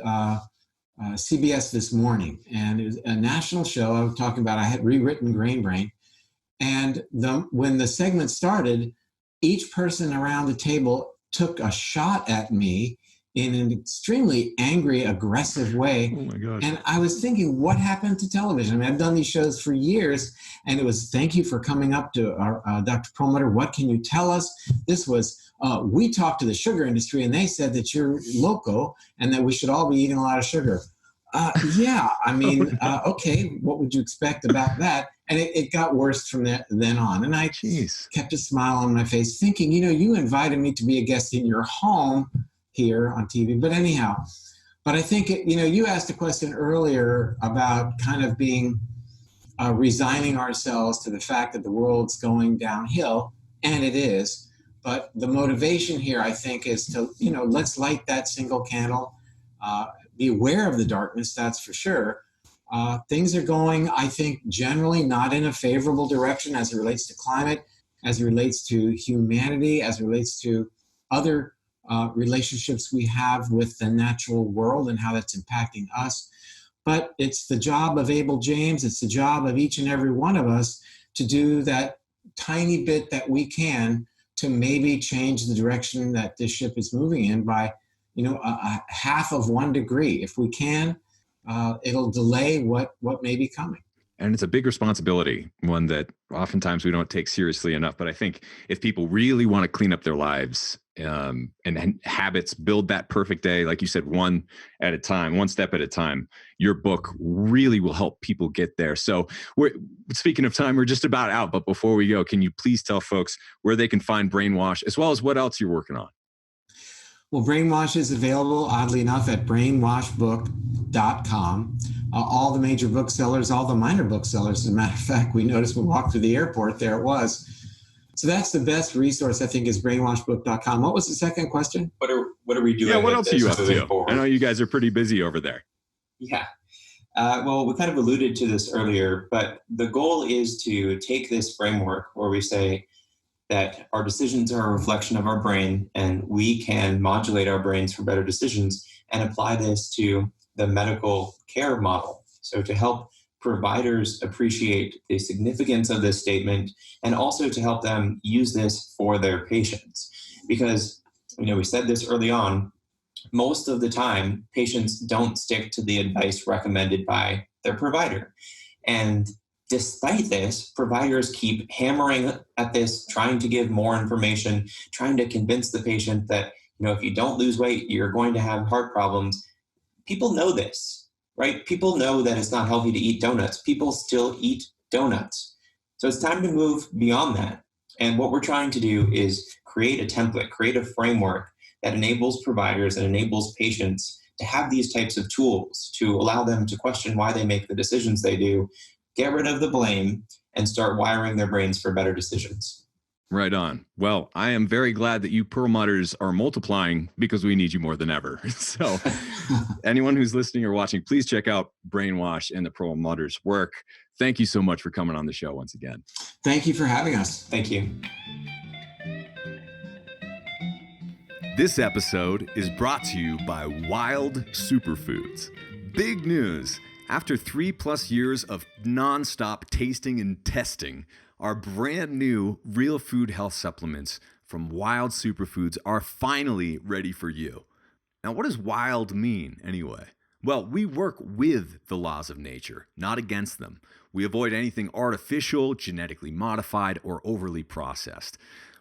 CBS This Morning, and it was a national show. I was talking about, I had rewritten Grain Brain. And when the segment started, each person around the table took a shot at me in an extremely angry, aggressive way. Oh my gosh. And I was thinking, what happened to television? I mean, I've done these shows for years, and it was, thank you for coming up to our Dr. Perlmutter. What can you tell us? This was, we talked to the sugar industry, and they said that you're loco and that we should all be eating a lot of sugar. Yeah, I mean, okay, what would you expect about that? And it got worse from then on. And I kept a smile on my face thinking, you invited me to be a guest in your home here on TV. But anyhow, I think, you asked a question earlier about kind of being resigning ourselves to the fact that the world's going downhill, and it is. But the motivation here, I think, is to, let's light that single candle, be aware of the darkness, that's for sure. Things are going, I think, generally not in a favorable direction as it relates to climate, as it relates to humanity, as it relates to other relationships we have with the natural world and how that's impacting us. But it's the job of Abel James, it's the job of each and every one of us to do that tiny bit that we can to maybe change the direction that this ship is moving in by, a half of 1 degree. If we can, it'll delay what may be coming. And it's a big responsibility, one that oftentimes we don't take seriously enough. But I think if people really want to clean up their lives and habits, build that perfect day, like you said, one step at a time, your book really will help people get there. So speaking of time, we're just about out. But before we go, can you please tell folks where they can find Brainwash, as well as what else you're working on? Well, Brainwash is available, oddly enough, at brainwashbook.com. All the major booksellers, all the minor booksellers, as a matter of fact, we noticed when we walked through the airport, there it was. So that's the best resource, I think, is brainwashbook.com. What was the second question? What are we doing? Yeah, what else are you up to? Forward? I know you guys are pretty busy over there. Yeah. Well, we kind of alluded to this earlier, but the goal is to take this framework where we say that our decisions are a reflection of our brain, and we can modulate our brains for better decisions, and apply this to the medical care model. So to help providers appreciate the significance of this statement, and also to help them use this for their patients. Because, we said this early on, most of the time, patients don't stick to the advice recommended by their provider. And despite this, providers keep hammering at this, trying to give more information, trying to convince the patient that, if you don't lose weight, you're going to have heart problems. People know this, right? People know that it's not healthy to eat donuts. People still eat donuts. So it's time to move beyond that. And what we're trying to do is create a template, create a framework that enables providers and enables patients to have these types of tools to allow them to question why they make the decisions they do, get rid of the blame, and start wiring their brains for better decisions. Right on. Well, I am very glad that you Perlmutters are multiplying, because we need you more than ever. So anyone who's listening or watching, please check out Brainwash and the Perlmutters' work. Thank you so much for coming on the show once again. Thank you for having us. Thank you. This episode is brought to you by Wild Superfoods. Big news! After 3+ years of non-stop tasting and testing, our brand new real food health supplements from Wild Superfoods are finally ready for you. Now, what does wild mean anyway? Well, we work with the laws of nature, not against them. We avoid anything artificial, genetically modified, or overly processed.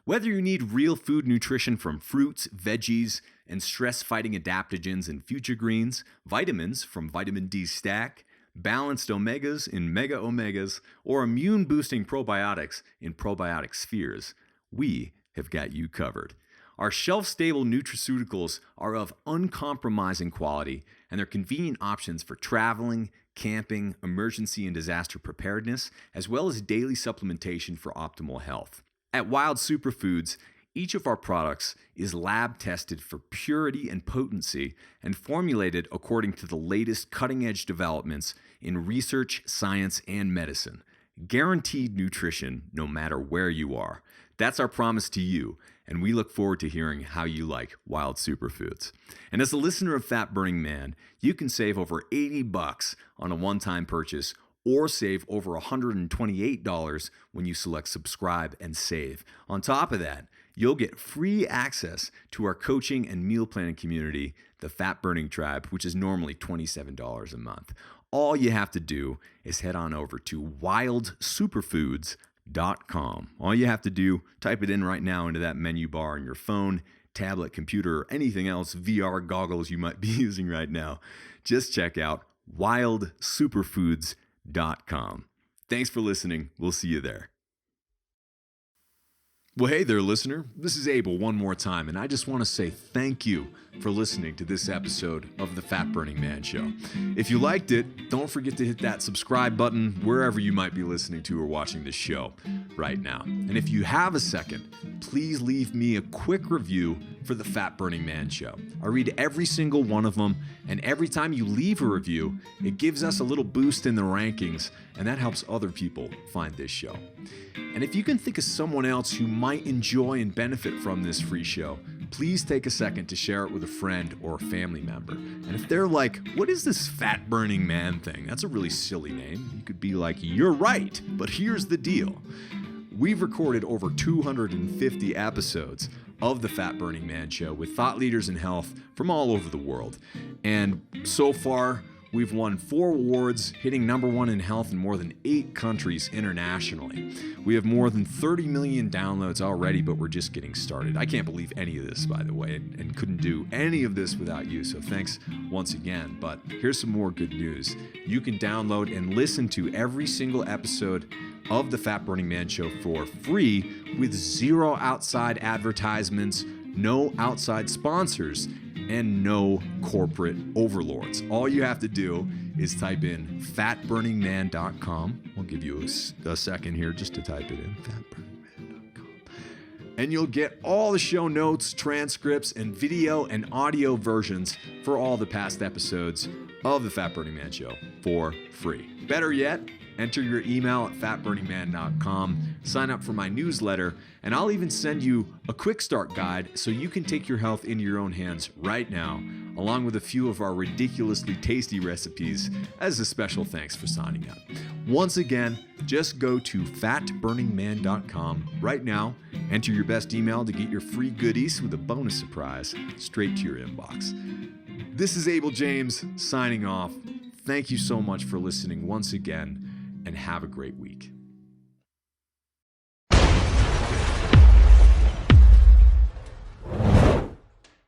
Whether you need real food nutrition from fruits, veggies, and stress-fighting adaptogens in future greens, vitamins from Vitamin D Stack, balanced omegas in Mega Omegas, or immune-boosting probiotics in Probiotic Spheres, we have got you covered. Our shelf-stable nutraceuticals are of uncompromising quality, and they're convenient options for traveling, camping, emergency and disaster preparedness, as well as daily supplementation for optimal health. At Wild Superfoods, each of our products is lab-tested for purity and potency and formulated according to the latest cutting-edge developments in research, science, and medicine. Guaranteed nutrition no matter where you are. That's our promise to you, and we look forward to hearing how you like Wild Superfoods. And as a listener of Fat Burning Man, you can save over $80 on a one-time purchase or save over $128 when you select subscribe and save. On top of that, you'll get free access to our coaching and meal planning community, the Fat Burning Tribe, which is normally $27 a month. All you have to do is head on over to wildsuperfoods.com. All you have to do, type it in right now into that menu bar on your phone, tablet, computer, or anything else, VR goggles you might be using right now. Just check out wildsuperfoods.com. Thanks for listening. We'll see you there. Well, hey there, listener. This is Abel one more time, and I just want to say thank you for listening to this episode of the Fat Burning Man Show. If you liked it, don't forget to hit that subscribe button wherever you might be listening to or watching this show right now. And if you have a second, please leave me a quick review for the Fat Burning Man Show. I read every single one of them, and every time you leave a review, it gives us a little boost in the rankings, and that helps other people find this show. And if you can think of someone else who might enjoy and benefit from this free show, please take a second to share it with a friend or a family member. And if they're like, what is this Fat Burning Man thing? That's a really silly name. You could be like, you're right, but here's the deal. We've recorded over 250 episodes of the Fat Burning Man Show with thought leaders in health from all over the world. And so far, we've won 4 awards, hitting #1 in health in more than 8 countries internationally. We have more than 30 million downloads already, but we're just getting started. I can't believe any of this, by the way, and couldn't do any of this without you, so thanks once again. But here's some more good news. You can download and listen to every single episode of the Fat Burning Man Show for free with 0 outside advertisements, no outside sponsors, and no corporate overlords. All you have to do is type in fatburningman.com. We'll give you a second here just to type it in, fatburningman.com. And you'll get all the show notes, transcripts, and video and audio versions for all the past episodes of the Fat Burning Man Show for free. Better yet, enter your email at fatburningman.com, sign up for my newsletter, and I'll even send you a quick start guide so you can take your health into your own hands right now, along with a few of our ridiculously tasty recipes as a special thanks for signing up. Once again, just go to fatburningman.com right now, enter your best email to get your free goodies with a bonus surprise straight to your inbox. This is Abel James signing off. Thank you so much for listening once again, and have a great week.